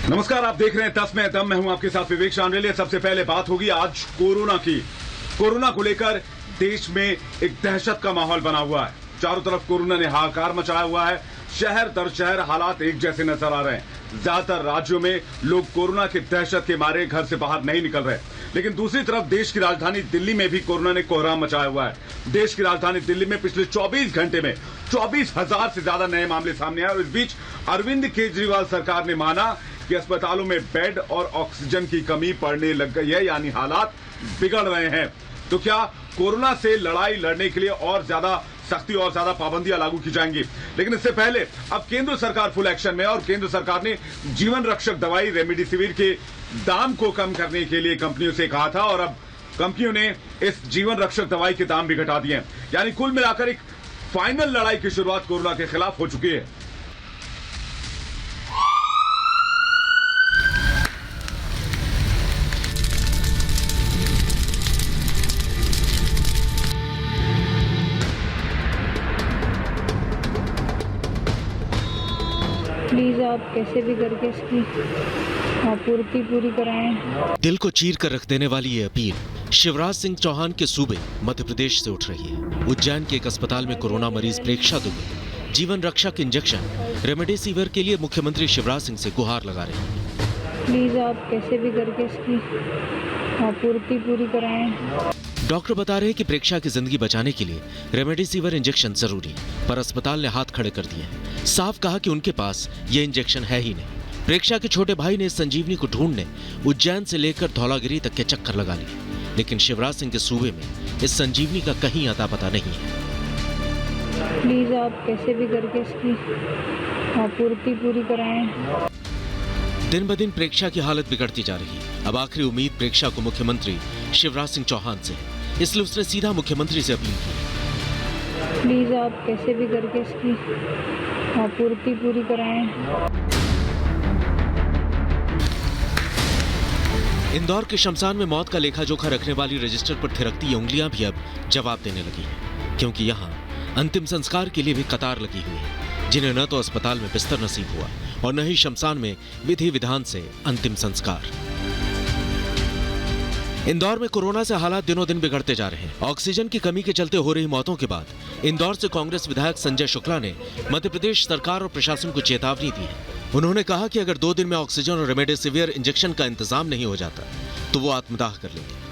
नमस्कार, आप देख रहे हैं 10 में दम। मैं हूं आपके साथ विवेक शानरेलिया। सबसे पहले बात होगी आज कोरोना की। कोरोना को लेकर देश में एक दहशत का माहौल बना हुआ है। चारों तरफ कोरोना ने हाहाकार मचाया हुआ है। शहर दर शहर हालात एक जैसे नजर आ रहे हैं। ज्यादातर राज्यों में लोग कोरोना की दहशत के मारे घर से बाहर नहीं निकल रहे, लेकिन दूसरी तरफ देश की राजधानी दिल्ली में भी कोरोना ने कोहराम मचाया हुआ है। देश की राजधानी दिल्ली में पिछले 24 घंटे में 24,000 से ज्यादा नए मामले सामने आए और इस बीच अरविंद केजरीवाल सरकार ने माना कि अस्पतालों में बेड और ऑक्सीजन की कमी पड़ने लग गई है, यानी हालात बिगड़ रहे हैं। तो क्या कोरोना से लड़ाई लड़ने के लिए और ज्यादा सख्ती और ज्यादा पाबंदियां लागू की जाएंगी? लेकिन इससे पहले अब केंद्र सरकार फुल एक्शन में है और केंद्र सरकार ने जीवन रक्षक दवाई रेमडेसिविर के दाम को कम करने के लिए कंपनियों से कहा था और अब कंपनियों ने इस जीवन रक्षक दवाई के दाम भी घटा दिए हैं। यानी कुल मिलाकर एक फाइनल लड़ाई की शुरुआत कोरोना के खिलाफ हो चुकी है। प्लीज आप कैसे भी करके इसकी आपूर्ति पूरी कराएं। दिल को चीर कर रख देने वाली ये अपील शिवराज सिंह चौहान के सूबे मध्य प्रदेश से उठ रही है। उज्जैन के एक अस्पताल में कोरोना मरीज प्रेक्षा दुबे जीवन रक्षक इंजेक्शन रेमडेसिविर के लिए मुख्यमंत्री शिवराज सिंह से गुहार लगा रहे हैं। प्लीज आप कैसे भी करके इसकी आपूर्ति पूरी कराएं। डॉक्टर बता रहे हैं कि प्रेक्षा की जिंदगी बचाने के लिए रेमडेसिविर इंजेक्शन जरूरी है, पर अस्पताल ने हाथ खड़े कर दिए हैं। साफ कहा कि उनके पास ये इंजेक्शन है ही नहीं। प्रेक्षा के छोटे भाई ने इस संजीवनी को ढूंढने उज्जैन से लेकर धौलागिरी तक के चक्कर लगा लिए, लेकिन शिवराज सिंह के सूबे में इस संजीवनी का कहीं अता पता नहीं है। प्लीज आप कैसे भी करके इसकी आपूर्ति पूरी कराएं। दिन ब दिन प्रेक्षा की हालत बिगड़ती जा रही है। अब आखिरी उम्मीद प्रेक्षा को मुख्यमंत्री शिवराज सिंह चौहान से है, इसलिए उसने सीधा मुख्यमंत्री से अपील की। प्लीज आप कैसे भी करके इसकी आपूर्ति पूरी कराएं। इंदौर के शमशान में मौत का लेखा जोखा रखने वाली रजिस्टर पर थिरकती ये उंगलियां भी अब जवाब देने लगी हैं, क्योंकि यहाँ अंतिम संस्कार के लिए भी कतार लगी हुई है, जिन्हें न तो अस्पताल में बिस्तर नसीब हुआ और न ही शमशान में विधि विधान से अंतिम संस्कार। इंदौर में कोरोना से हालात दिनों दिन बिगड़ते जा रहे हैं। ऑक्सीजन की कमी के चलते हो रही मौतों के बाद इंदौर से कांग्रेस विधायक संजय शुक्ला ने मध्य प्रदेश सरकार और प्रशासन को चेतावनी दी है। उन्होंने कहा कि अगर 2 दिन में ऑक्सीजन और रेमडेसिविर इंजेक्शन का इंतजाम नहीं हो जाता तो वो आत्मदाह कर लेंगे।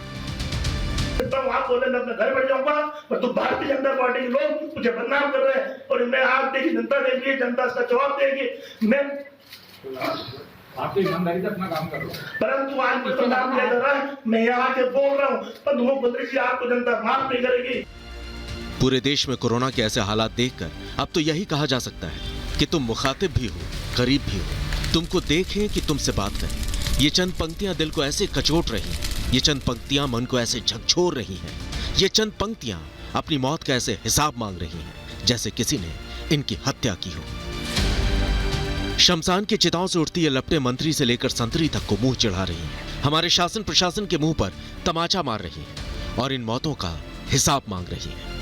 वहाँ बोले मैं अपने घर बैठ जाऊंगा और तुम भारतीय जनता पार्टी के लोग मुझे बदनाम कर रहे हैं और मैं आप देखिए जनता देख रही, जनता इसका जवाब देगी। मैं आपकी ईमानदारी से अपना काम कर रहा हूँ, परंतु आज मुझे तो नाम ले रहा है, मैं यहाँ के बोल रहा हूँ, पर मुख्यमंत्री जी आपको जनता माफ नहीं करेगी। पूरे देश में कोरोना के ऐसे हालात देखकर अब तो यही कहा जा सकता है कि तुम मुखातिब भी हो, गरीब भी हो, तुमको देखें कि तुमसे बात करें। ये चंद पंक्तियां दिल को ऐसे कचोट रही हैं, ये चंद पंक्तियां मन को ऐसे झकझोर रही हैं, ये चंद पंक्तियां अपनी मौत का ऐसे हिसाब मांग रही हैं जैसे किसी ने इनकी हत्या की हो। शमशान की चिताओं से उठती ये लपटें मंत्री से लेकर संतरी तक को मुंह चिढ़ा रही हैं, हमारे शासन प्रशासन के मुंह पर तमाचा मार रही हैं और इन मौतों का हिसाब मांग रही हैं।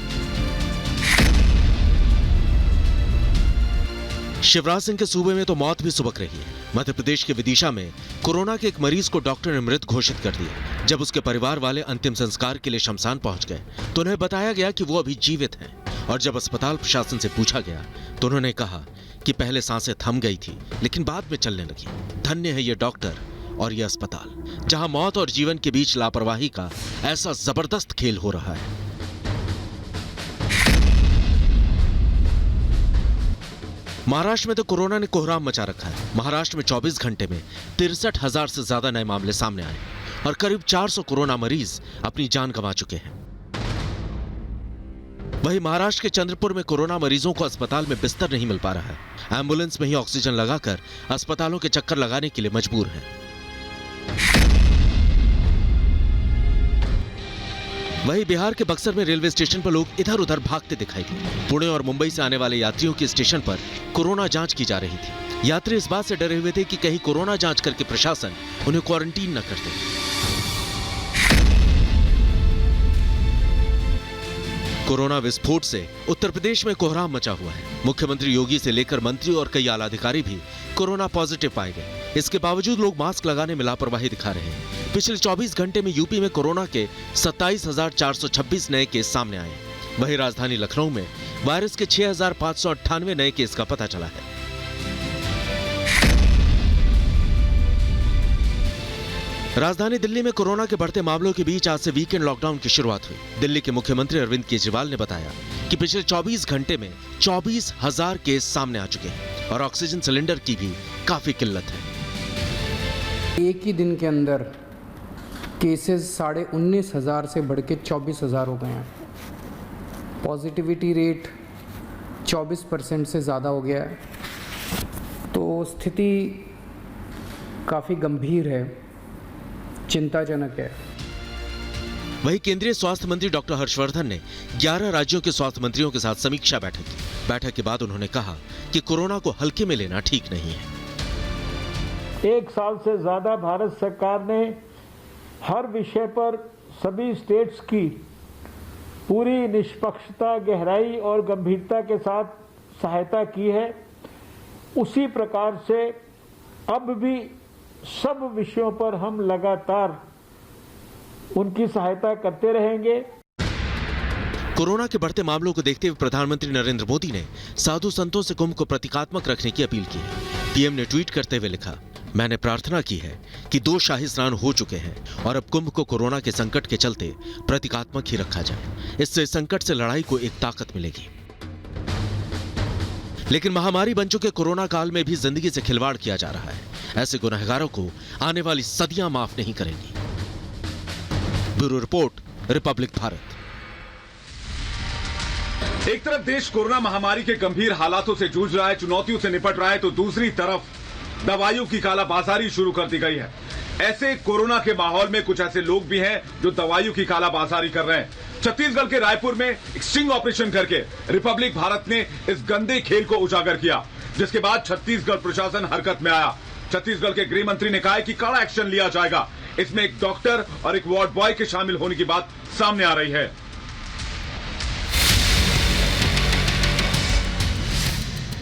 शिवराज सिंह के सूबे में तो मौत भी सुबक रही है। मध्य प्रदेश के विदिशा में कोरोना के एक मरीज को डॉक्टर ने मृत घोषित कर दिया। जब उसके परिवार वाले अंतिम संस्कार के लिए शमशान पहुंच गए तो उन्हें बताया गया कि वो अभी जीवित हैं, और जब अस्पताल प्रशासन से पूछा गया तो उन्होंने कहा कि पहले सांसें थम गई थी लेकिन बाद में चलने लगी। धन्य है ये डॉक्टर और ये अस्पताल, जहां मौत और जीवन के बीच लापरवाही का ऐसा जबरदस्त खेल हो रहा है। महाराष्ट्र में तो कोरोना ने कोहराम मचा रखा है। महाराष्ट्र में 24 घंटे में 63,000 से ज्यादा नए मामले सामने आए और करीब 400 कोरोना मरीज अपनी जान गंवा चुके हैं। वहीं महाराष्ट्र के चंद्रपुर में कोरोना मरीजों को अस्पताल में बिस्तर नहीं मिल पा रहा है। एम्बुलेंस में ही ऑक्सीजन लगाकर अस्पतालों के चक्कर लगाने के लिए मजबूर हैं। वहीं बिहार के बक्सर में रेलवे स्टेशन पर लोग इधर उधर भागते दिखाई दिए। पुणे और मुंबई से आने वाले यात्रियों की स्टेशन पर कोरोना जांच की जा रही थी। यात्री इस बात से डरे हुए थे कि कहीं कोरोना जांच करके प्रशासन उन्हें क्वारंटीन न कर दे। कोरोना विस्फोट से उत्तर प्रदेश में कोहराम मचा हुआ है। मुख्यमंत्री योगी से लेकर मंत्री और कई आला अधिकारी भी कोरोना पॉजिटिव पाए गए। इसके बावजूद लोग मास्क लगाने में लापरवाही दिखा रहे हैं। पिछले 24 घंटे में यूपी में कोरोना के 27,426 नए केस सामने आए। वहीं राजधानी लखनऊ में वायरस के 6,598 नए केस का पता चला है। राजधानी दिल्ली में कोरोना के बढ़ते मामलों के बीच आज से वीकेंड लॉकडाउन की शुरुआत हुई। दिल्ली के मुख्यमंत्री अरविंद केजरीवाल ने बताया कि पिछले 24 घंटे में 24,000 केस सामने आ चुके हैं और ऑक्सीजन सिलेंडर की भी काफी किल्लत है। एक ही दिन के अंदर केसेस 19,500 से बढ़ के 24,000 हो गए हैं। पॉजिटिविटी रेट 24% से ज़्यादा हो गया है। तो स्थिति काफ़ी गंभीर है, चिंताजनक है। वहीं केंद्रीय स्वास्थ्य मंत्री डॉक्टर हर्षवर्धन ने 11 राज्यों के स्वास्थ्य मंत्रियों के साथ समीक्षा बैठक की। बैठक के बाद उन्होंने कहा कि कोरोना को हल्के में लेना ठीक नहीं है। 1 साल से ज्यादा भारत सरकार ने हर विषय पर सभी स्टेट्स की पूरी निष्पक्षता, गहराई और गंभीरता के साथ सहायता की है। उसी प्रकार से अब भी सब विषयों पर हम लगातार उनकी सहायता करते रहेंगे। कोरोना के बढ़ते मामलों को देखते हुए प्रधानमंत्री नरेंद्र मोदी ने साधु संतों से कुंभ को प्रतीकात्मक रखने की अपील की है। पीएम ने ट्वीट करते हुए लिखा, मैंने प्रार्थना की है कि 2 शाही स्नान हो चुके हैं और अब कुंभ को कोरोना के संकट के चलते प्रतीकात्मक ही रखा जाए। इससे संकट से लड़ाई को एक ताकत मिलेगी। लेकिन महामारी बन चुके कोरोना काल में भी जिंदगी से खिलवाड़ किया जा रहा है। ऐसे गुनहगारों को आने वाली सदियां माफ नहीं करेंगी। Bureau report, Republic Bharat. एक तरफ देश कोरोना महामारी के गंभीर हालातों से जूझ रहा है, चुनौतियों से निपट रहा है, तो दूसरी तरफ दवाइयों की कालाबाजारी शुरू कर दी गई है। ऐसे कोरोना के माहौल में कुछ ऐसे लोग भी हैं जो दवाइयों की कालाबाजारी कर रहे हैं। छत्तीसगढ़ के रायपुर में एक स्टिंग ऑपरेशन करके रिपब्लिक भारत ने इस गंदे खेल को उजागर किया, जिसके बाद छत्तीसगढ़ प्रशासन हरकत में आया। छत्तीसगढ़ के गृह मंत्री ने कहा है कि कड़ा एक्शन लिया जाएगा। इसमें एक डॉक्टर और एक वार्ड बॉय के शामिल होने की बात सामने आ रही है।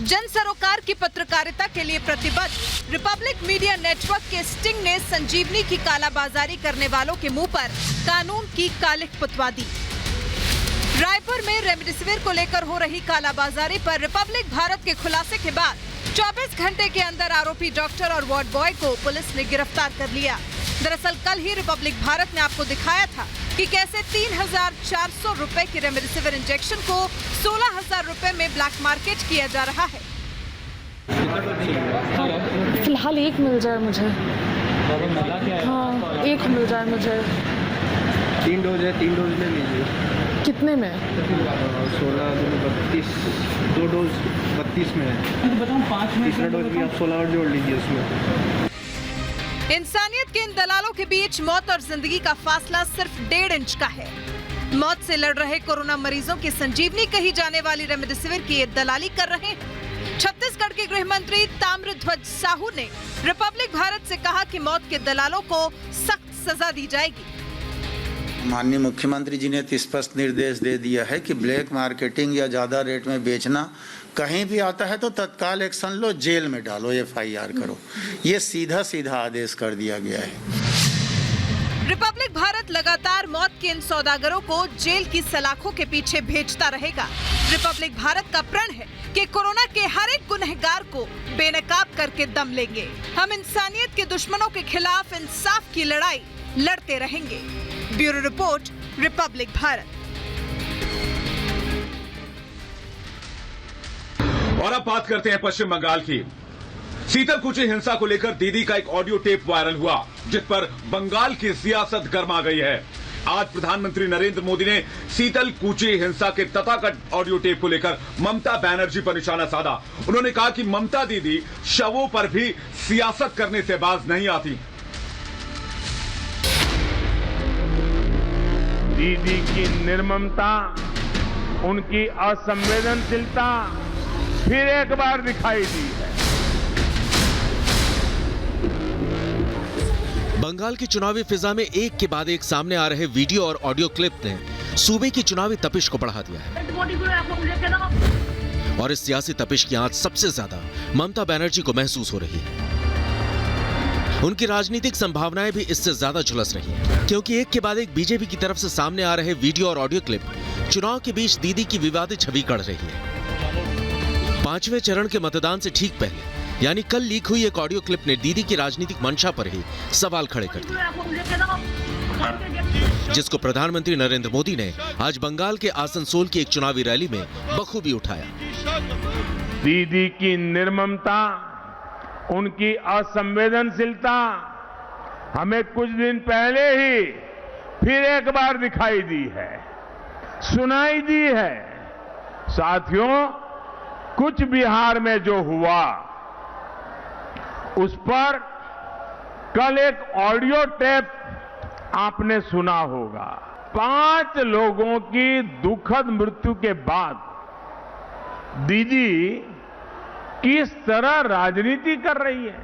जन सरोकार की पत्रकारिता के लिए प्रतिबद्ध रिपब्लिक मीडिया नेटवर्क के स्टिंग ने संजीवनी की कालाबाजारी करने वालों के मुंह पर कानून की कालिख पुतवा दी। रायपुर में रेमडेसिविर को लेकर हो रही कालाबाजारी पर रिपब्लिक भारत के खुलासे के बाद 24 घंटे के अंदर आरोपी डॉक्टर और वार्ड बॉय को पुलिस ने गिरफ्तार कर लिया। दरअसल कल ही रिपब्लिक भारत ने आपको दिखाया था कि कैसे 3,400 रुपए के रेमडेसिविर इंजेक्शन को 16,000 रुपए में ब्लैक मार्केट किया जा रहा है। फिलहाल एक मिल जाए मुझे। हाँ, एक मिल जाए मुझे। 3 डोज है, 3 डोज ले लीजिए। कितने में? 16 32, 2 डोज 32 में है। बताऊं 5 में तीसरा डोज भी आप 16 और जोड़ लीजिए उसमें। इंसानियत के इन दलालों के बीच मौत और जिंदगी का फासला सिर्फ 1.5 इंच का है। मौत से लड़ रहे कोरोना मरीजों की संजीवनी कही जाने वाली रेमडेसिविर की ये दलाली कर रहे हैं। छत्तीसगढ़ के गृह मंत्री ताम्रध्वज साहू ने रिपब्लिक भारत से कहा कि मौत के दलालों को सख्त सजा दी जाएगी। माननीय मुख्यमंत्री जी ने स्पष्ट निर्देश दे दिया है कि ब्लैक मार्केटिंग या ज्यादा रेट में बेचना कहीं भी आता है तो तत्काल एक्शन लो, जेल में डालो, FIR करो। ये सीधा सीधा आदेश कर दिया गया है। रिपब्लिक भारत लगातार मौत के इन सौदागरों को जेल की सलाखों के पीछे भेजता रहेगा। रिपब्लिक भारत का प्रण है कि कोरोना के हर एक गुनहगार को बेनकाब करके दम लेंगे। हम इंसानियत के दुश्मनों के खिलाफ इंसाफ की लड़ाई लड़ते रहेंगे। Bureau report, Republic Bharat. और अब बात करते हैं पश्चिम बंगाल की। शीतलकुची हिंसा को लेकर दीदी का एक ऑडियो टेप वायरल हुआ, जिस पर बंगाल की सियासत गर्मा गई है। आज प्रधानमंत्री नरेंद्र मोदी ने शीतलकुची हिंसा के तथाकथित ऑडियो टेप को लेकर ममता बनर्जी पर निशाना साधा। उन्होंने कहा कि ममता दीदी शवों पर भी सियासत करने से बाज नहीं आती। दीदी की निर्ममता, उनकी असंवेदनशीलता फिर एक बार दिखाई दी है। बंगाल की चुनावी फिजा में एक के बाद एक सामने आ रहे वीडियो और ऑडियो क्लिप ने सूबे की चुनावी तपिश को बढ़ा दिया है। और इस सियासी तपिश की आंच सबसे ज्यादा ममता बनर्जी को महसूस हो रही है। उनकी राजनीतिक संभावनाएं भी इससे ज्यादा झुलस रही हैं, क्योंकि एक के बाद एक बीजेपी की तरफ से सामने आ रहे वीडियो और ऑडियो क्लिप चुनाव के बीच दीदी की विवादित छवि गढ़ रही है। 5वें चरण के मतदान से ठीक पहले यानी कल लीक हुई एक ऑडियो क्लिप ने दीदी की राजनीतिक मंशा पर ही सवाल खड़े कर दिए, जिसको प्रधानमंत्री नरेंद्र मोदी ने आज बंगाल के आसनसोल की एक चुनावी रैली में बखूबी उठाया। दीदी की निर्ममता, उनकी असंवेदनशीलता हमें कुछ दिन पहले ही फिर एक बार दिखाई दी है, सुनाई दी है। साथियों, कुछ बिहार में जो हुआ उस पर कल एक ऑडियो टेप आपने सुना होगा। 5 लोगों की दुखद मृत्यु के बाद दीदी किस तरह राजनीति कर रही है,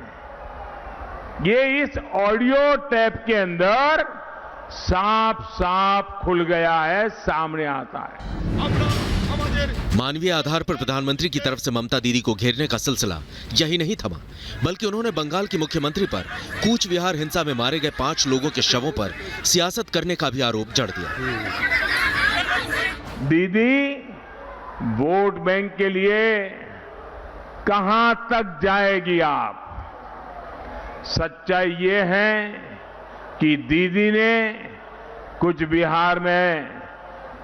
ये इस ऑडियो टेप के अंदर साफ साफ खुल गया है, सामने आता है। मानवीय आधार पर प्रधानमंत्री की तरफ से ममता दीदी को घेरने का सिलसिला यही नहीं थमा, बल्कि उन्होंने बंगाल की मुख्यमंत्री पर कूच विहार हिंसा में मारे गए 5 लोगों के शवों पर सियासत करने का भी आरोप जड़ दिया। दीदी वोट बैंक के लिए कहां तक जाएगी आप? सच्चाई ये है कि दीदी ने कुछ बिहार में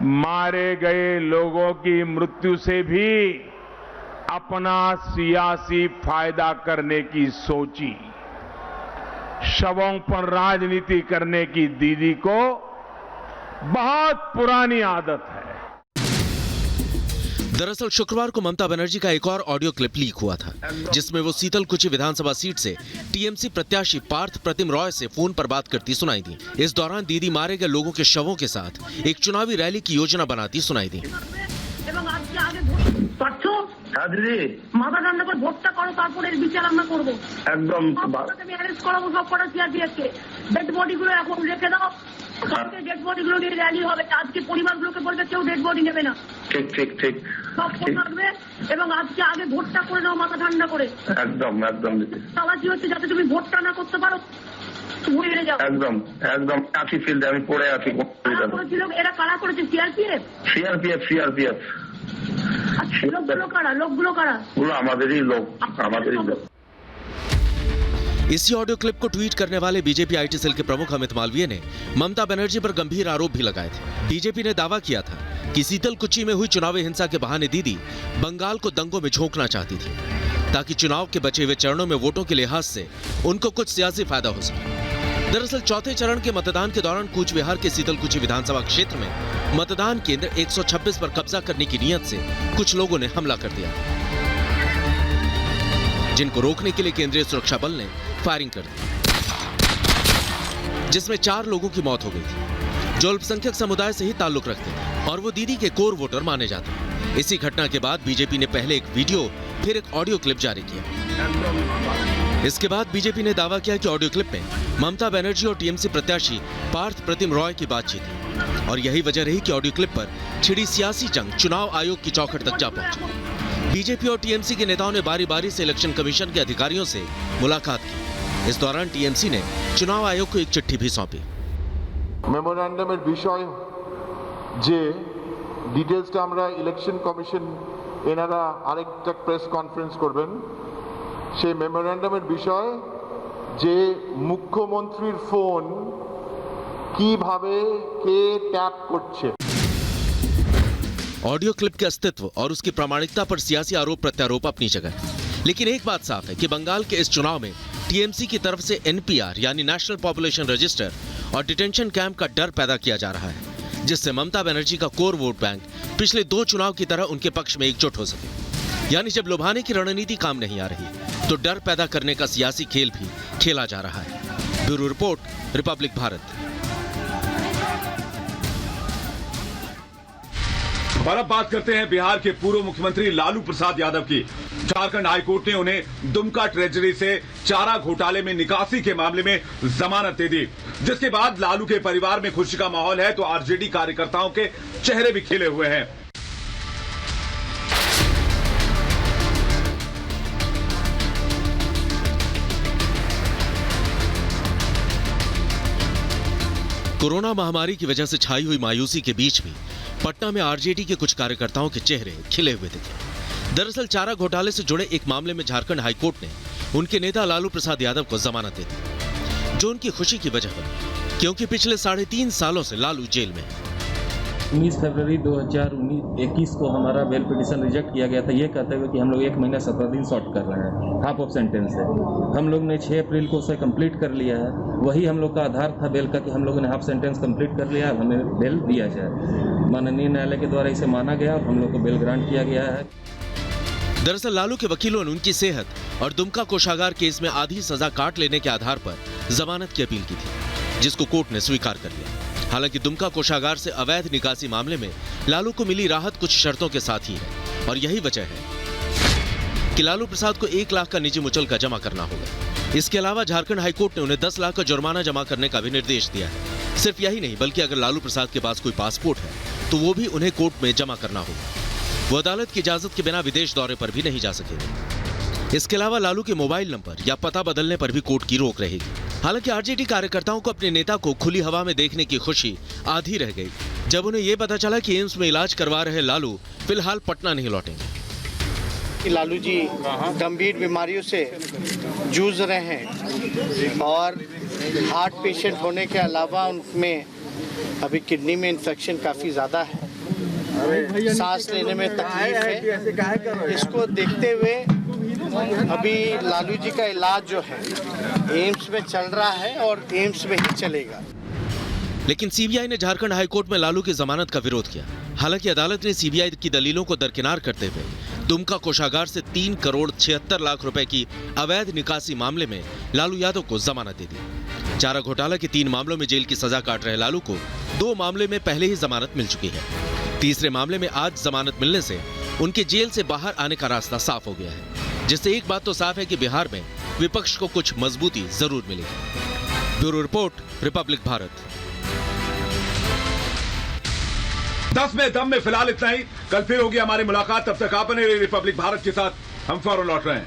मारे गए लोगों की मृत्यु से भी अपना सियासी फायदा करने की सोची। शवों पर राजनीति करने की दीदी को बहुत पुरानी आदत है। दरअसल शुक्रवार को ममता बनर्जी का एक और ऑडियो क्लिप लीक हुआ था, जिसमें वो सीतलकुची विधानसभा सीट से टीएमसी प्रत्याशी पार्थ प्रतिम रॉय से फोन पर बात करती सुनाई दी। इस दौरान दीदी मारे गए लोगों के शवों के साथ एक चुनावी रैली की योजना बनाती सुनाई दी। মাথা ঠান্ডা করে ভোটটা করো, তারপরে বিচার আমরা করব। একদম আমি অ্যারেস্ট করাবো সব কটা সিআরপিএফকে। ডেড বডিগুলো এখন রেখে দাও, কালকে ডেড বডিগুলো নিয়ে র্যালি হবে। আজকে পরিবারগুলোকে বলবে কেউ ডেড বডি নেবে না। ঠিক ঠিক ঠিক সব থাকবে এবং আজকে আগে ভোটটা করে নাও মাথা ঠান্ডা করে। একদম একদম চালাকি হচ্ছে যাতে তুমি ভোটটা না করতে পারো, ঘুরে যাও। একদম একদম আছি ফিল্ডে আমি পড়ে আছি। এরা কারা করেছে? CRPF CRPF CRPF. इसी ऑडियो क्लिप को ट्वीट करने वाले बीजेपी आईटी सेल के प्रमुख अमित मालवीय ने ममता बनर्जी पर गंभीर आरोप भी लगाए थे। बीजेपी ने दावा किया था कि सीतलकुची में हुई चुनावी हिंसा के बहाने दीदी बंगाल को दंगों में झोंकना चाहती थी, ताकि चुनाव के बचे हुए चरणों में वोटों के लिहाज से उनको कुछ सियासी फायदा हो सके। दरअसल चौथे चरण के मतदान के दौरान कूच बिहार के सीतलकुची विधानसभा क्षेत्र में मतदान केंद्र 126 पर कब्जा करने की नीयत से कुछ लोगों ने हमला कर दिया, जिनको रोकने के लिए केंद्रीय सुरक्षा बल ने फायरिंग कर दी, जिसमें 4 लोगों की मौत हो गई थी, जो अल्पसंख्यक समुदाय से ही ताल्लुक रखते थे और वो दीदी के कोर वोटर माने जाते हैं। इसी घटना के बाद बीजेपी ने पहले एक वीडियो फिर एक ऑडियो क्लिप जारी किया। इसके बाद बीजेपी ने दावा किया कि ऑडियो क्लिप में ममता बनर्जी और टीएमसी प्रत्याशी पार्थ प्रतिम रॉय की बातचीत है, और यही वजह रही कि ऑडियो क्लिप पर छिड़ी सियासी जंग चुनाव आयोग की चौखट तक जा पहुंची। बीजेपी और टीएमसी के नेताओं ने बारी बारी से इलेक्शन कमीशन के अधिकारियों से मुलाकात की। इस दौरान टीएमसी ने चुनाव आयोग को एक चिट्ठी भी सौंपी। मेमोरेंडामेर विषय जे डिटेल्सটা আমরা ইলেকশন কমিশন এনারা আরেকটা প্রেস কনফারেন্স করবেন। সেই মেমোরেন্ডামের বিষয় যে মুখ্যমন্ত্রীর ফোন কিভাবে কে ট্যাপ করছে। ऑडियो क्लिप के अस्तित्व और उसकी प्रामाणिकता पर सियासी आरोप प्रत्यारोप अपनी जगह, लेकिन एक बात साफ है कि बंगाल के इस चुनाव में टीएमसी की तरफ से एनपीआर यानी नेशनल पॉपुलेशन रजिस्टर और डिटेंशन कैंप का डर पैदा किया जा रहा है, जिससे ममता बनर्जी का कोर वोट बैंक पिछले 2 चुनाव की तरह उनके पक्ष में एकजुट हो सके। यानी जब लुभाने की रणनीति काम नहीं आ रही तो डर पैदा करने का सियासी खेल भी खेला जा रहा है। Bureau report, Republic Bharat. और अब बात करते हैं बिहार के पूर्व मुख्यमंत्री लालू प्रसाद यादव की। झारखंड हाईकोर्ट ने उन्हें दुमका ट्रेजरी से चारा घोटाले में निकासी के मामले में जमानत दे दी, जिसके बाद लालू के परिवार में खुशी का माहौल है तो आरजेडी कार्यकर्ताओं के चेहरे भी खिले हुए हैं। कोरोना महामारी की वजह से छाई हुई मायूसी के बीच भी पटना में आरजेडी के कुछ कार्यकर्ताओं के चेहरे खिले हुए दिखे। दरअसल चारा घोटाले से जुड़े एक मामले में झारखंड हाईकोर्ट ने उनके नेता लालू प्रसाद यादव को जमानत दे दी, जो उनकी खुशी की वजह बनी, क्योंकि पिछले 3.5 सालों से लालू जेल में है। 19 फरवरी 2021 को हमारा बेल पिटीशन रिजेक्ट किया गया था, ये कहते हुए कि हम लोग 1 महीना 17 दिन शॉर्ट कर रहे हैं, हाफ ऑफ सेंटेंस है। हम लोग ने 6 अप्रैल को उसे कंप्लीट कर लिया है। वही हम लोग का आधार था बेल का कि हम लोगों ने हाफ सेंटेंस कंप्लीट कर लिया, हमें बेल दिया जाए। माननीय न्यायालय के द्वारा इसे माना गया और हम लोग को बेल ग्रांट किया गया है। दरअसल लालू के वकीलों ने उनकी सेहत और दुमका कोषागार केस में आधी सजा काट लेने के आधार पर जमानत की अपील की थी, जिसको कोर्ट ने स्वीकार कर लिया। हालांकि दुमका कोषागार से अवैध निकासी मामले में लालू को मिली राहत कुछ शर्तों के साथ ही है, और यही वजह है कि लालू प्रसाद को 1 लाख का निजी मुचलका जमा करना होगा। इसके अलावा झारखंड हाईकोर्ट ने उन्हें 10 लाख का जुर्माना जमा करने का भी निर्देश दिया है। सिर्फ यही नहीं, बल्कि अगर लालू प्रसाद के पास कोई पासपोर्ट है तो वो भी उन्हें कोर्ट में जमा करना होगा। वो अदालत की इजाजत के बिना विदेश दौरे पर भी नहीं जा सकेंगे। इसके अलावा लालू के मोबाइल नंबर या पता बदलने पर भी कोर्ट की रोक रहेगी। हालांकि आरजेडी कार्यकर्ताओं को अपने नेता को खुली हवा में देखने की खुशी आधी रह गई जब उन्हें यह पता चला कि एम्स में इलाज करवा रहे लालू फिलहाल पटना नहीं लौटेंगे। लालू जी गंभीर बीमारियों से जूझ रहे हैं और हार्ट पेशेंट होने के अलावा उनमें अभी किडनी में इन्फेक्शन काफ़ी ज़्यादा है, सांस लेने में तकलीफ है। इसको देखते हुए अभी लालू जी का इलाज जो है एम्स में चल रहा है और एम्स में ही चलेगा। लेकिन सीबीआई ने झारखंड हाईकोर्ट में लालू की जमानत का विरोध किया। हालांकि अदालत ने सीबीआई की दलीलों को दरकिनार करते हुए दुमका कोषागार से 3 करोड़ 76 लाख रुपए की अवैध निकासी मामले में लालू यादव को जमानत दे दी। चारा घोटाला के 3 मामलों में जेल की सजा काट रहे लालू को 2 मामले में पहले ही जमानत मिल चुकी है। तीसरे मामले में आज जमानत मिलने से उनके जेल से बाहर आने का रास्ता साफ हो गया है, जिससे एक बात तो साफ है कि बिहार में विपक्ष को कुछ मजबूती जरूर मिलेगी। Bureau report, Republic Bharat. 10 में दम में फिलहाल इतना ही। कल फिर होगी हमारी मुलाकात, तब तक आप बने रहिए रिपब्लिक भारत के साथ। हम फौरन लौट रहे हैं।